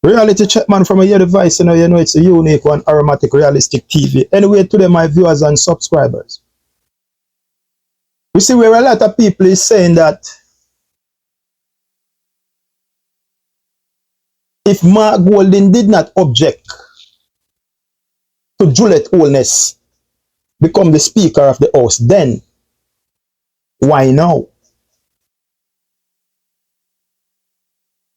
Reality check, man, from your device, you know it's a unique one, aromatic, realistic TV. Anyway, today, my viewers and subscribers. We see where a lot of people is saying that if Mark Golding did not object to Juliet Holness become the Speaker of the House, then why now?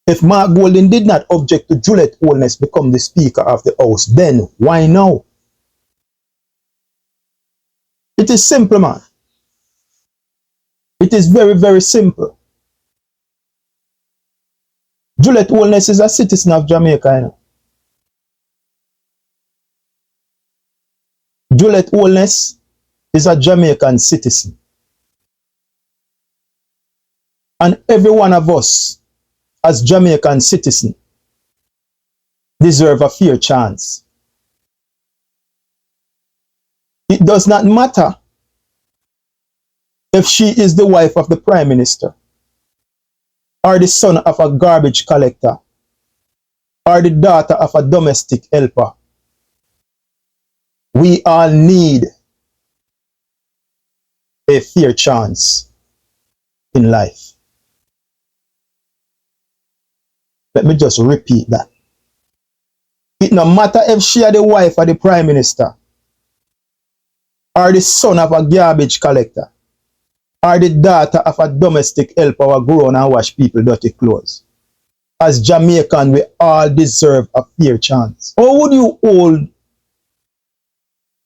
If Mark Golding did not object to Juliet Holness become the Speaker of the House, then why now? It is simple, man. It is very, very simple. Juliet Holness is a citizen of Jamaica, you know. Juliet Holness is a Jamaican citizen. And every one of us, as Jamaican citizen, deserve a fair chance. It does not matter if she is the wife of the Prime Minister, or the son of a garbage collector, or the daughter of a domestic helper. We all need a fair chance in life. Let me just repeat that. It no matter if she is the wife of the Prime Minister, or the son of a garbage collector, or the daughter of a domestic helper who grow and wash people dirty clothes. As Jamaican, we all deserve a fair chance. How would you hold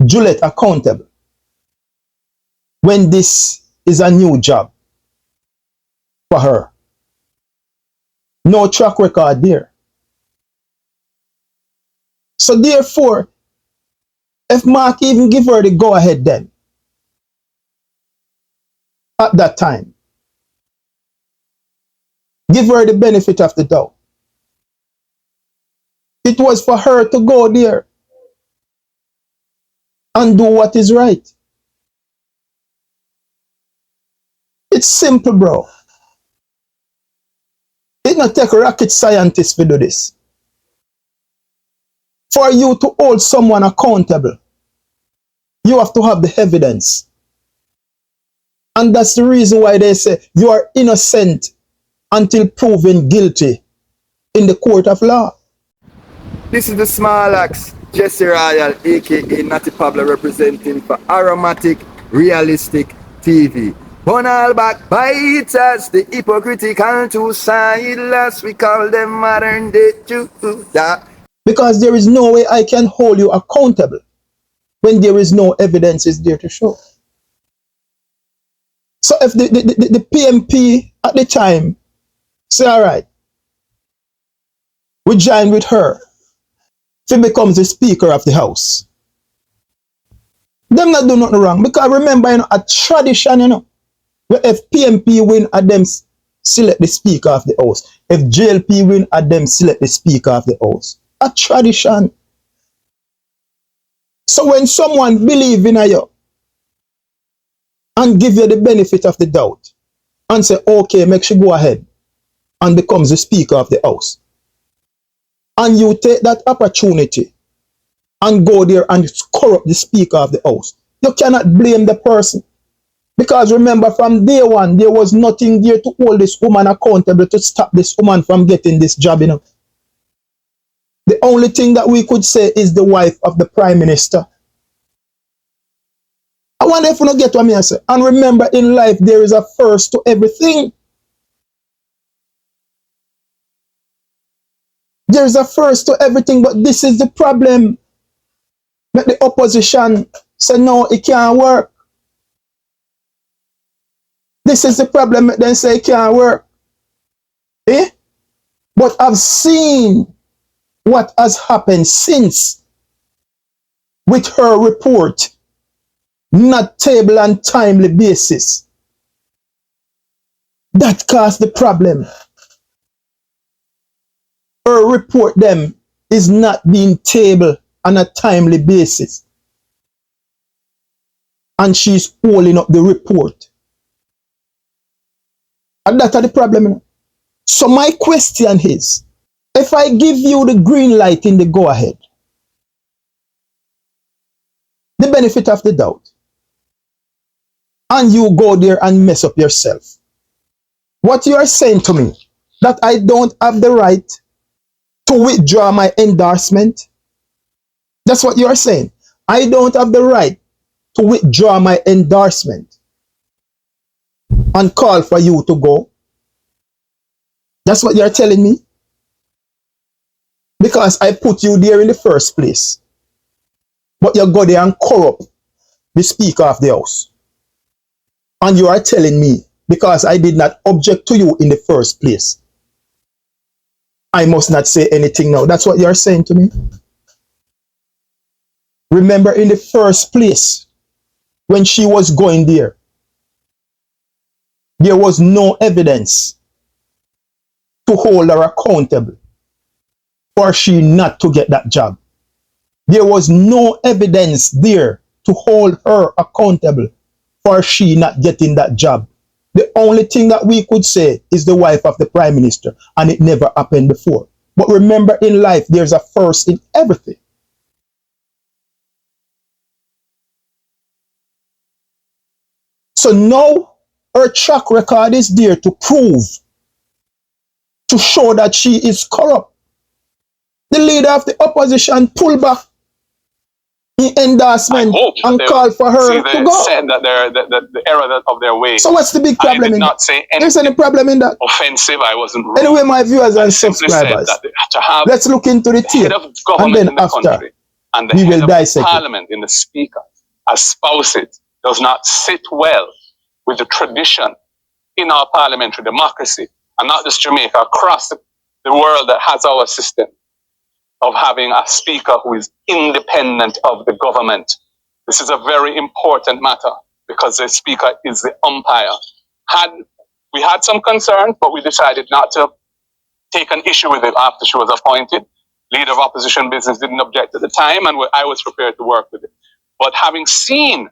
Juliet accountable when this is a new job for her? No track record there. So therefore, if Mark even give her the go-ahead then, at that time, give her the benefit of the doubt. It was for her to go there and do what is right. It's simple, bro. It not take rocket scientists to do this. For you to hold someone accountable, you have to have the evidence. And that's the reason why they say you are innocent until proven guilty in the court of law. This is the Small Axe, Jesse Royal, aka Natty Pablo, representing for Aromatic Realistic TV. Burn all backbiters, the hypocritical two-siders, we call them modern day Judah. Because there is no way I can hold you accountable when there is no evidence is there to show. So if the PMP at the time say, all right, we join with her, she becomes the Speaker of the House. Them not do nothing wrong. Because remember, you know, a tradition, you know, where if PMP win, at them select the Speaker of the House. If JLP win, at them select the Speaker of the House. A tradition. So when someone believes in you and give you the benefit of the doubt and say, okay, make she go ahead and becomes the Speaker of the House, and you take that opportunity and go there and corrupt the Speaker of the House, you cannot blame the person. Because remember, from day one, there was nothing there to hold this woman accountable to stop this woman from getting this job, you know. The only thing that we could say is the wife of the Prime Minister. I wonder if we don't get what I say. And remember, in life, there is a first to everything. There is a first to everything, but this is the problem. But the opposition say, no, it can't work. This is the problem. They say it can't work. Eh? But I've seen what has happened since with her report, not table and timely basis. That caused the problem. Her report them is not being tabled on a timely basis. And she's holding up the report. And that's the problem. So my question is, If I give you the green light in the go ahead, the benefit of the doubt, and you go there and mess up yourself, what you are saying to me, that I don't have the right to withdraw my endorsement? That's what you are saying. I don't have the right to withdraw my endorsement and call for you to go. That's what you're telling me? Because I put you there in the first place. But you go there and corrupt the Speaker of the House. And you are telling me, because I did not object to you in the first place, I must not say anything now. That's what you're saying to me? Remember, in the first place, when she was going there was no evidence to hold her accountable for she not to get that job. There was no evidence there to hold her accountable for she not getting that job. The only thing that we could say is the wife of the Prime Minister, and it never happened before. But remember, in life, there's a first in everything. So now her track record is there to prove, to show that she is corrupt. The leader of the opposition pulled back in endorsement and called for her to go. Said that the error of their way. So what's the big problem in that? Not say There's any problem in that? Offensive. I wasn't rude. Anyway, my viewers and subscribers, let's look into the tape, and then after we will dissect it. Parliament in the Speaker espouse it does not sit well with the tradition in our parliamentary democracy, and not just Jamaica, across the world that has our system of having a Speaker who is independent of the government. This is a very important matter because the Speaker is the umpire. We had some concerns, but we decided not to take an issue with it after she was appointed. Leader of opposition business didn't object at the time, and I was prepared to work with it. But having seen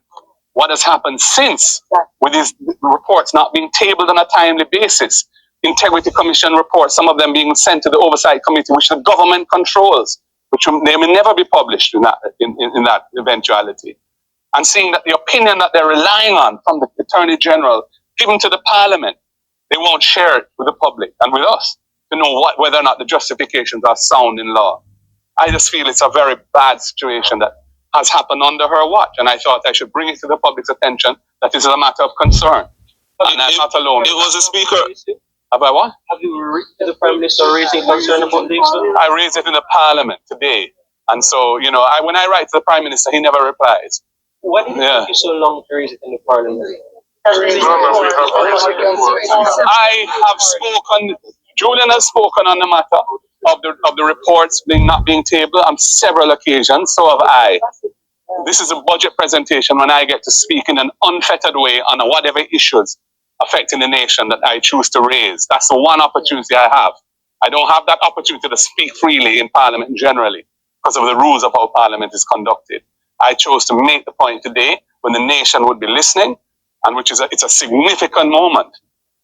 what has happened since, with these reports not being tabled on a timely basis, Integrity Commission reports, some of them being sent to the Oversight Committee, which the government controls, which they may never be published in that eventuality. And seeing that the opinion that they're relying on from the Attorney General, given to the Parliament, they won't share it with the public and with us to know whether or not the justifications are sound in law. I just feel it's a very bad situation that has happened under her watch, and I thought I should bring it to the public's attention that this is a matter of concern. And I'm not alone. It was a Speaker. Have I what? Have you written to the Prime Minister raising concern about this? I raised it in the Parliament today. And so, when I write to the Prime Minister, he never replies. Why did it take you so long to raise it in the Parliament? I have spoken, Julian has spoken on the matter of the reports not being tabled on several occasions, so have I. This is a budget presentation when I get to speak in an unfettered way on whatever issues affecting the nation that I choose to raise. That's the one opportunity I have. I don't have that opportunity to speak freely in Parliament generally because of the rules of how Parliament is conducted. I chose to make the point today when the nation would be listening, and it's a significant moment,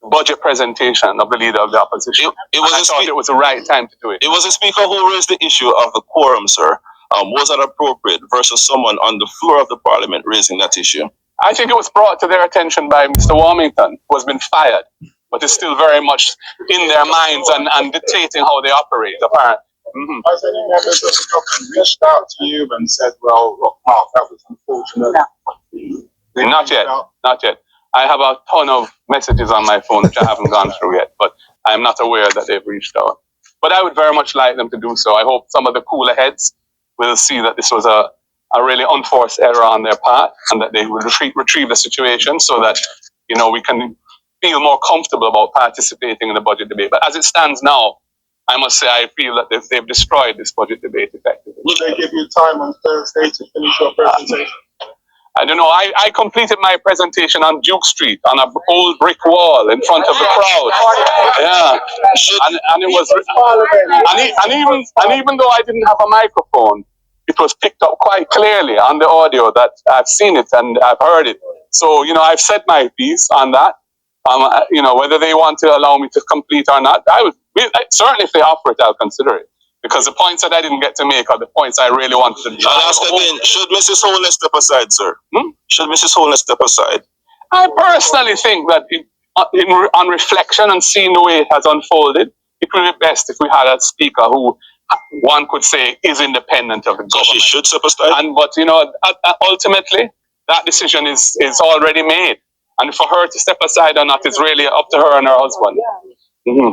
the budget presentation of the Leader of the Opposition. It was the right time to do it. It was a Speaker who raised the issue of the quorum, sir. Was that appropriate versus someone on the floor of the Parliament raising that issue? I think it was brought to their attention by Mr. Warmington, who has been fired, but is still very much in their minds and dictating how they operate, apparently. Mm-hmm. Has any members of the government reached out to you and said, well, look, Mark, that was unfortunate? No. Not yet. I have a ton of messages on my phone which I haven't gone through yet, but I'm not aware that they've reached out. But I would very much like them to do so. I hope some of the cooler heads will see that this was a really unforced error on their part, and that they will retrieve the situation so that, we can feel more comfortable about participating in the budget debate. But as it stands now, I must say I feel that they've destroyed this budget debate effectively. Will they give you time on Thursday to finish your presentation? I don't know. I completed my presentation on Duke Street on an old brick wall in front of the crowd. Yeah, and it was, and even though I didn't have a microphone, it was picked up quite clearly on the audio that I've seen it and I've heard it. So, I've said my piece on that. Whether they want to allow me to complete or not, certainly if they offer it, I'll consider it. Because the points that I didn't get to make are the points I really wanted to drive. I'll ask again, should Mrs. Holness step aside, sir? Should Mrs. Holness step aside? I personally think that on reflection and seeing the way it has unfolded, it would be best if we had a speaker who one could say is independent of the government. So she should step aside? But ultimately, that decision is already made. And for her to step aside or not is really up to her and her husband. Yeah.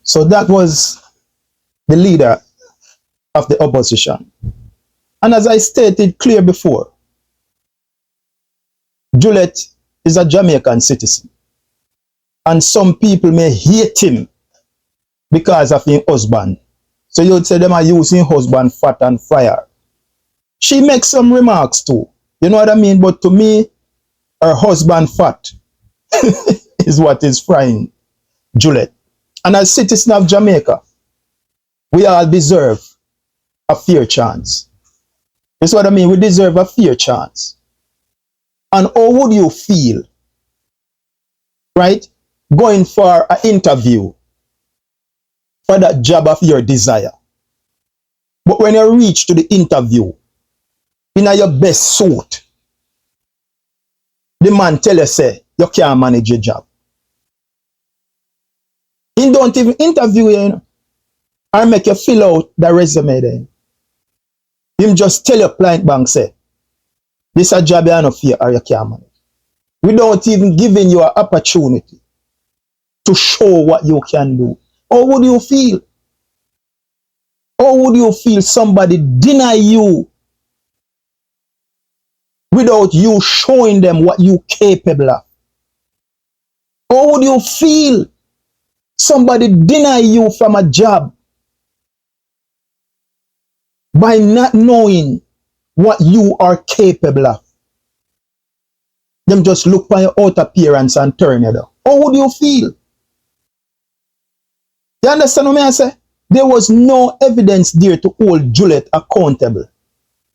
So that was the leader of the opposition. And as I stated clear before, Juliet is a Jamaican citizen. And some people may hate him because of his husband. So you'd say them are using husband fat and fryer. She makes some remarks too. You know what I mean? But to me, her husband fat is what is frying Juliet. And as citizens of Jamaica, we all deserve a fair chance. That's what I mean. We deserve a fair chance. And how would you feel, right, going for an interview for that job of your desire? But when you reach to the interview, in your best suit, the man tell you, say, you can't manage your job. He don't even interview you, or make you fill out the resume then. Him just tell your client bank, say, this a job you not fear or you can't manage. Without even giving you an opportunity to show what you can do. How would you feel? How would you feel somebody deny you without you showing them what you capable of? How would you feel somebody deny you from a job by not knowing what you are capable of? Them just look by your outer appearance and turn you down. How would you feel? You understand what I say? There was no evidence there to hold Juliet accountable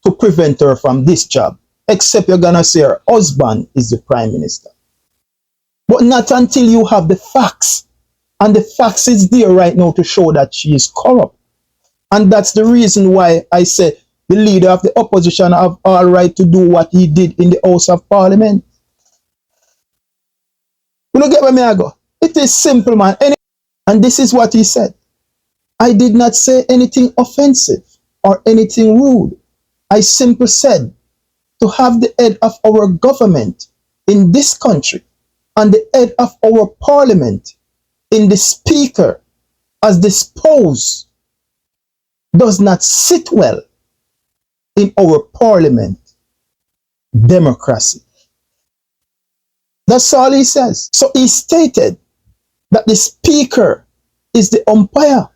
to prevent her from this job, except you're gonna say her husband is the prime minister. But not until you have the facts. And the facts is there right now to show that she is corrupt. And that's the reason why I say the leader of the opposition have all right to do what he did in the House of Parliament. You don't get where me I go? It is simple, man. And this is what he said. I did not say anything offensive or anything rude. I simply said to have the head of our government in this country and the head of our parliament in the speaker as disposed does not sit well in our parliament democracy. That's all he says. So he stated that the speaker is the umpire.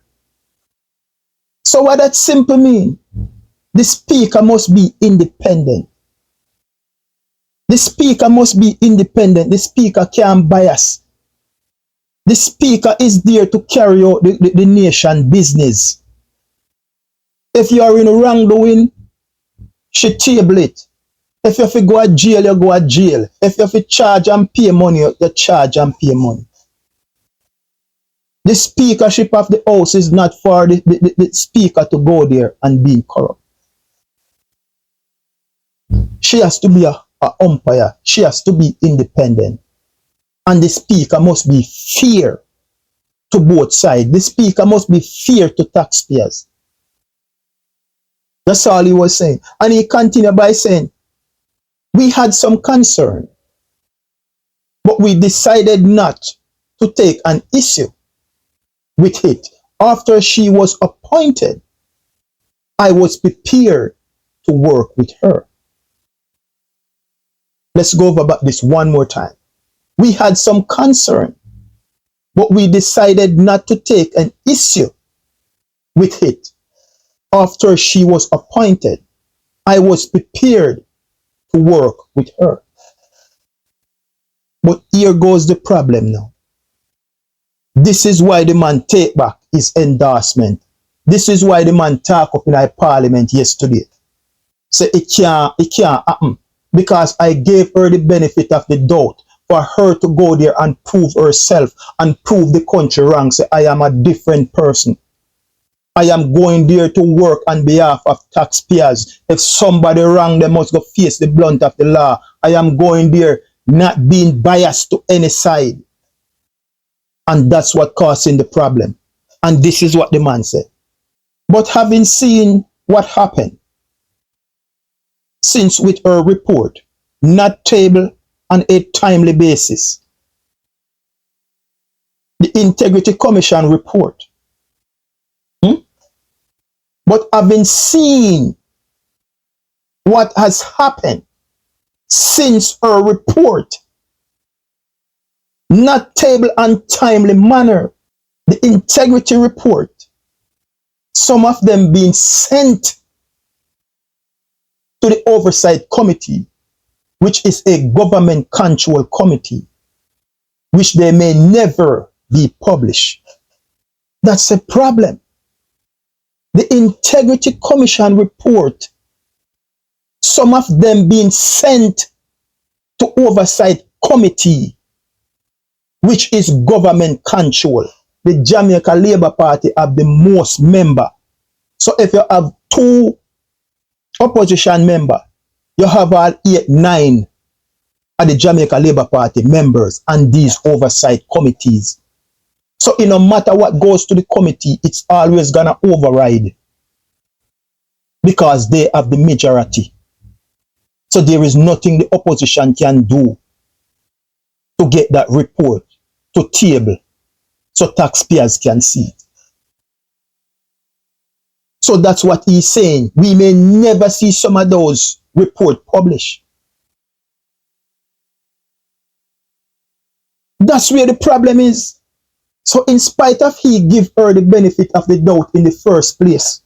So what that simply mean? The speaker must be independent. The speaker must be independent. The speaker can't bias. The speaker is there to carry out the nation business. If you are in wrongdoing, she table it. If you have to go to jail, you go to jail. If you have to charge and pay money, you charge and pay money. The speakership of the house is not for the speaker to go there and be corrupt. She has to be a umpire. She has to be independent. And the speaker must be fair to both sides. The speaker must be fair to taxpayers. That's all he was saying. And he continued by saying, we had some concern, but we decided not to take an issue with it. After she was appointed, I was prepared to work with her. Let's go over about this one more time. We had some concern, but we decided not to take an issue with it. After she was appointed, I was prepared to to work with her. But here goes the problem now. This is why the man take back his endorsement. This is why the man talk up in our parliament yesterday. Say it can't happen. Because I gave her the benefit of the doubt for her to go there and prove herself and prove the country wrong. Say I am a different person. I am going there to work on behalf of taxpayers. If somebody wrong, they must go face the blunt of the law. I am going there not being biased to any side. And that's what causing the problem. And this is what the man said. But having seen what happened since with her report, not tabled on a timely basis, the Integrity Commission report, but having seen what has happened since her report, not tabled on timely manner, the integrity report, some of them being sent to the oversight committee, which is a government control committee, which they may never be published. That's a problem. The Integrity Commission report, some of them being sent to oversight committee, which is government control. The Jamaica Labour Party have the most member. So if you have 2 opposition members, you have all 8, 9 of the Jamaica Labour Party members and these oversight committees. So no matter what goes to the committee, it's always gonna override because they have the majority. So there is nothing the opposition can do to get that report to table so taxpayers can see it. So that's what he's saying. We may never see some of those reports published. That's where the problem is. So in spite of he give her the benefit of the doubt in the first place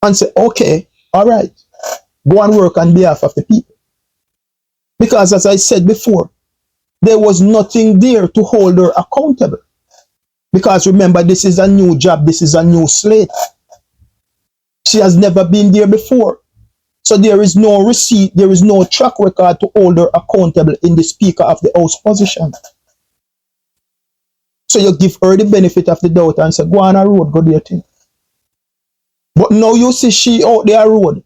and say, okay, all right, go and work on behalf of the people. Because as I said before, there was nothing there to hold her accountable. Because remember, this is a new job, this is a new slate. She has never been there before. So there is no receipt, there is no track record to hold her accountable in the Speaker of the House position. So you give her the benefit of the doubt and say, go on a road, go there thing. But now you see she out there road.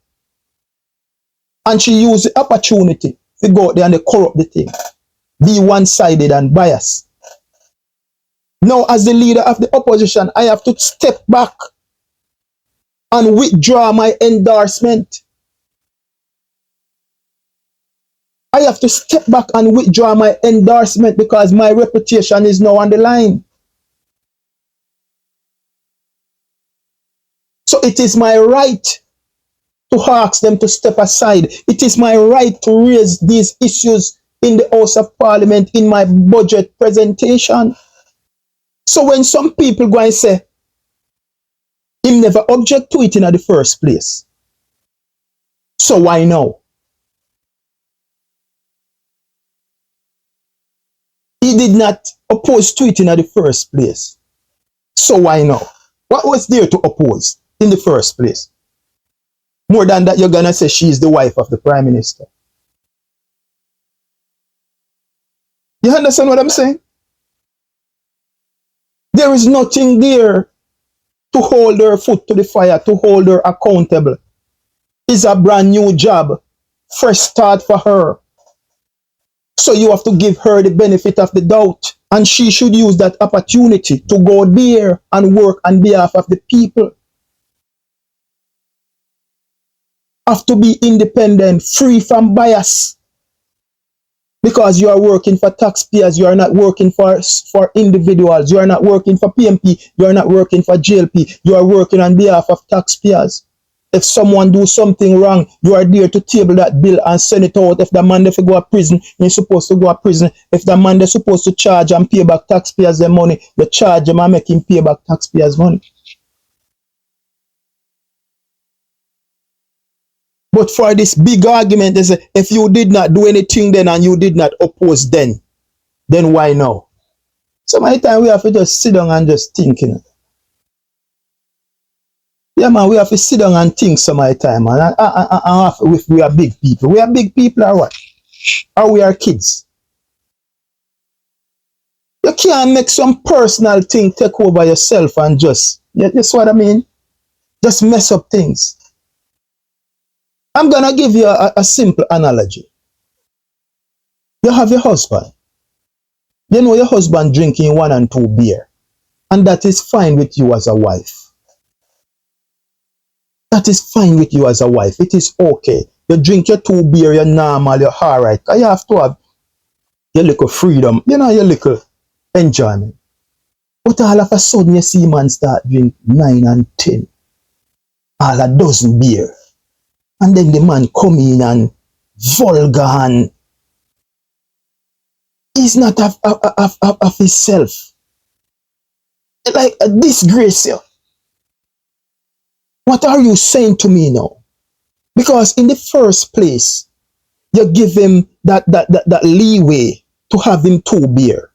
And she used the opportunity to go out there and they corrupt the thing. Be one-sided and biased. Now as the leader of the opposition, I have to step back and withdraw my endorsement. I have to step back and withdraw my endorsement because my reputation is now on the line. So it is my right to ask them to step aside. It is my right to raise these issues in the House of Parliament in my budget presentation. So when some people go and say, he never object to it in the first place. So why now? He did not oppose to it in the first place. So why now? What was there to oppose in the first place? More than that, you're going to say she is the wife of the Prime Minister. You understand what I'm saying? There is nothing there to hold her foot to the fire, to hold her accountable. It's a brand new job, fresh start for her. So you have to give her the benefit of the doubt. And she should use that opportunity to go there and work on behalf of the people. Have to be independent, free from bias. Because you are working for taxpayers, you are not working for individuals, you are not working for PMP, you are not working for JLP, you are working on behalf of taxpayers. If someone do something wrong, you are there to table that bill and send it out. If the man if go to prison, you're supposed to go to prison. If the man is supposed to charge and pay back taxpayers their money, you charge them and make him pay back taxpayers' money. But for this big argument, they say, if you did not do anything then and you did not oppose then why now? So my time we have to just sit down and just think, you know. Yeah, man, we have to sit down and think some of the time, man. If we are big people. We are big people or what? Or we are kids? You can't make some personal thing take over yourself and just, that's what I mean? Just mess up things. I'm going to give you a simple analogy. You have your husband. You know your husband drinking 1 and 2 beer. And that is fine with you as a wife. That is fine with you as a wife. It is okay. You drink your 2 beer, you're normal, you're alright. You have to have your little freedom, you know, your little enjoyment. But all of a sudden you see man start drink 9 and 10. All a dozen beer. And then the man come in and vulgar and he's not of himself. Like a disgrace you. What are you saying to me now? Because in the first place, you give him that leeway to have him 2 beer,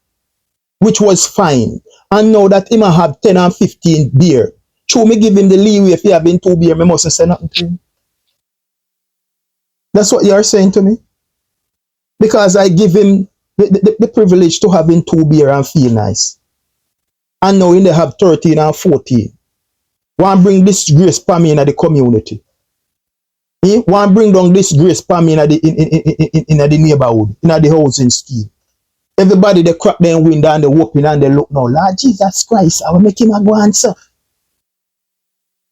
which was fine. And now that he might have 10 and 15 beer, should me give him the leeway if he have him 2 beer, I mustn't say nothing to him. That's what you are saying to me? Because I give him the privilege to have him 2 beer and feel nice. And now they have 13 and 14. Want bring disgrace for me in the community. Want bring down disgrace for me in the neighborhood, in the housing scheme. Everybody they crack their window and they open and they look now. Lord Jesus Christ, I will make him a go answer.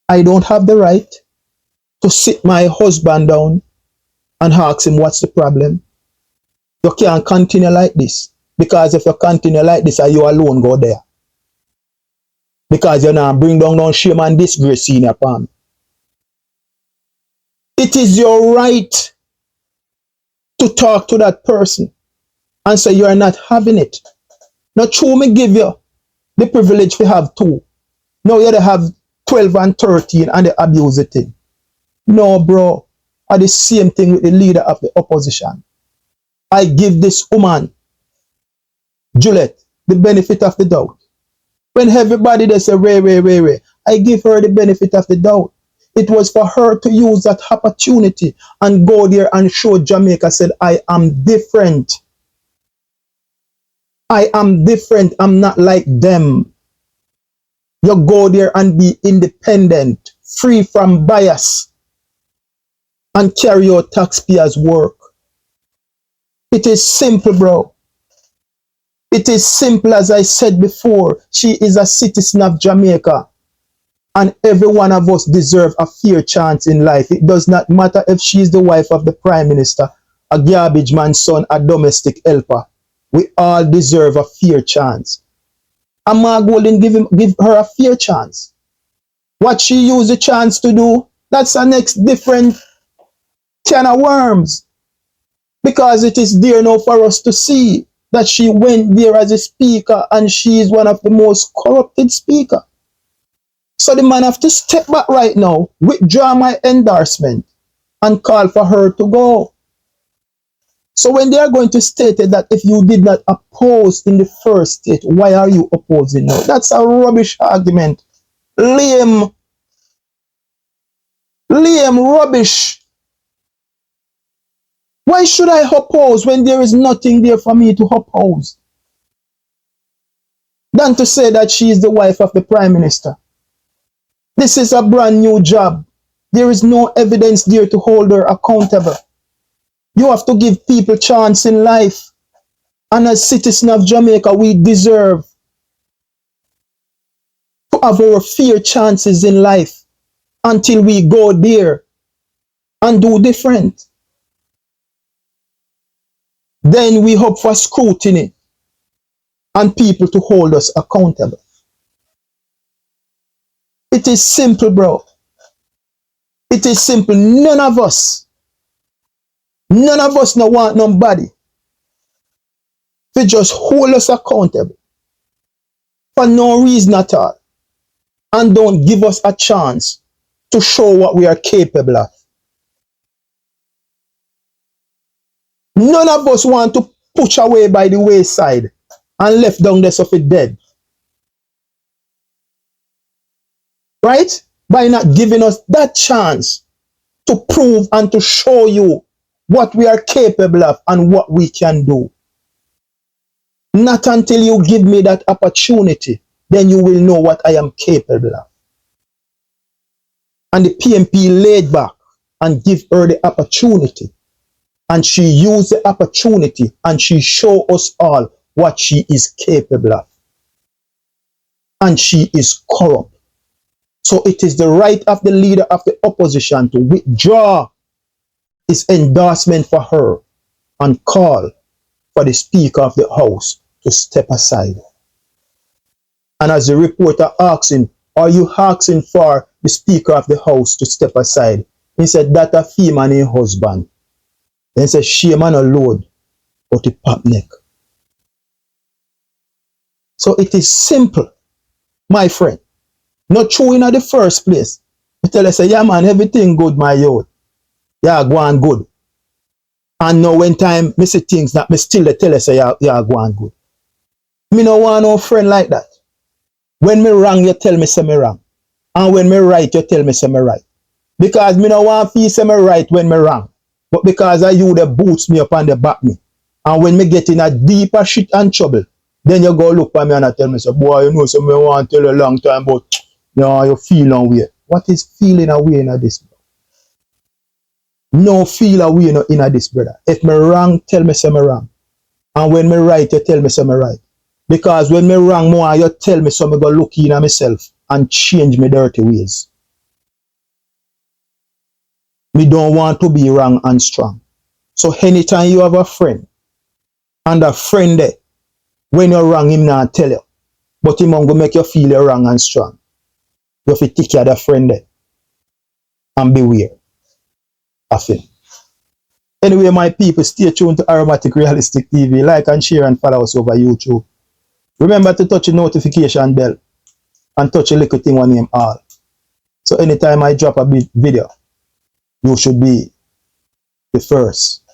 I don't have the right to sit my husband down and ask him what's the problem. You can't continue like this. Because if you continue like this, you alone go there. Because you now bring down no shame and disgrace in your palm. It is your right to talk to that person and say you are not having it. Now true me give you the privilege to have 2. Now you have 12 and 13 and they abuse the thing. No, bro. Are the same thing with the leader of the opposition. I give this woman, Juliet, the benefit of the doubt. When everybody they say, Ray, I give her the benefit of the doubt. It was for her to use that opportunity and go there and show Jamaica, said, I am different. I am different. I'm not like them. You go there and be independent, free from bias, and carry your taxpayers' work. It is simple, bro. It is simple, as I said before. She is a citizen of Jamaica. And every one of us deserve a fair chance in life. It does not matter if she is the wife of the Prime Minister, a garbage man's son, a domestic helper. We all deserve a fair chance. And Ma Golden give her a fair chance. What she used the chance to do, that's a next different can of worms. Because it is there now for us to see that she went there as a speaker and she is one of the most corrupted speakers. So the man have to step back right now, withdraw my endorsement and call for her to go. So when they are going to state that if you did not oppose in the first state, why are you opposing now? That's a rubbish argument. Lame rubbish. Why should I oppose when there is nothing there for me to oppose? Than to say that she is the wife of the Prime Minister. This is a brand new job. There is no evidence there to hold her accountable. You have to give people chance in life. And as citizens of Jamaica, we deserve to have our fair chances in life until we go there and do different. Then we hope for scrutiny and people to hold us accountable. It is simple, bro. It is simple. None of us no want nobody to just hold us accountable for no reason at all and don't give us a chance to show what we are capable of. None of us want to push away by the wayside and left down there so it dead. Right? By not giving us that chance to prove and to show you what we are capable of and what we can do. Not until you give me that opportunity, then you will know what I am capable of. And the PMP laid back and give her the opportunity. And she used the opportunity and she showed us all what she is capable of. And she is corrupt. So it is the right of the leader of the opposition to withdraw his endorsement for her and call for the Speaker of the House to step aside. And as the reporter asked him, are you asking for the Speaker of the House to step aside? He said, that a female and her husband. Then he said, shame and a load, but a pop neck. So it is simple, my friend. Not true in the first place. You tell us, yeah man, everything good, my youth. Yeah, go on good. And now when time me see things that me still tell us, yeah, go on good. Me no want no friend like that. When me wrong, you tell me say me wrong. And when me right, you tell me say me right. Because me no want to say me right when me wrong. But because of you that boots me up and they back me. And when me get in a deeper shit and trouble, then you go look at me and I tell me, say, boy, you know, so me want to tell you a long time, but no, you feel away. What is feeling away in this? No feel away in this, brother. If me wrong, tell me say me wrong. And when me right, you tell me say me right. Because when me wrong more, you tell me so me go look in at myself and change my dirty ways. Me don't want to be wrong and strong. So anytime you have a friend, and a friend there, when you're wrong, him not tell you. But him going to make you feel you're wrong and strong. You have to take care of that friend there. And beware of him. Anyway, my people, stay tuned to Aromatic Realistic TV. Like and share and follow us over YouTube. Remember to touch the notification bell and touch a little thing on name all. So anytime I drop a video, you should be the first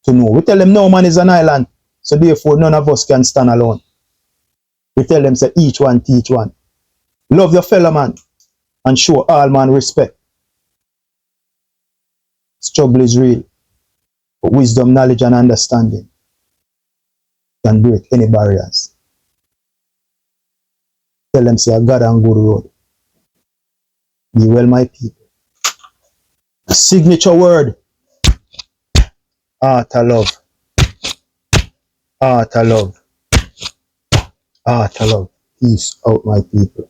to know. We tell them no man is an island, so therefore none of us can stand alone. We tell them say each one teach one. Love your fellow man and show all man respect. Struggle is real, but wisdom, knowledge and understanding can break any barriers. Tell them say a God and good road. Be well, my people. Signature word. Art of love. Art of love. Art of love. Peace out, my people.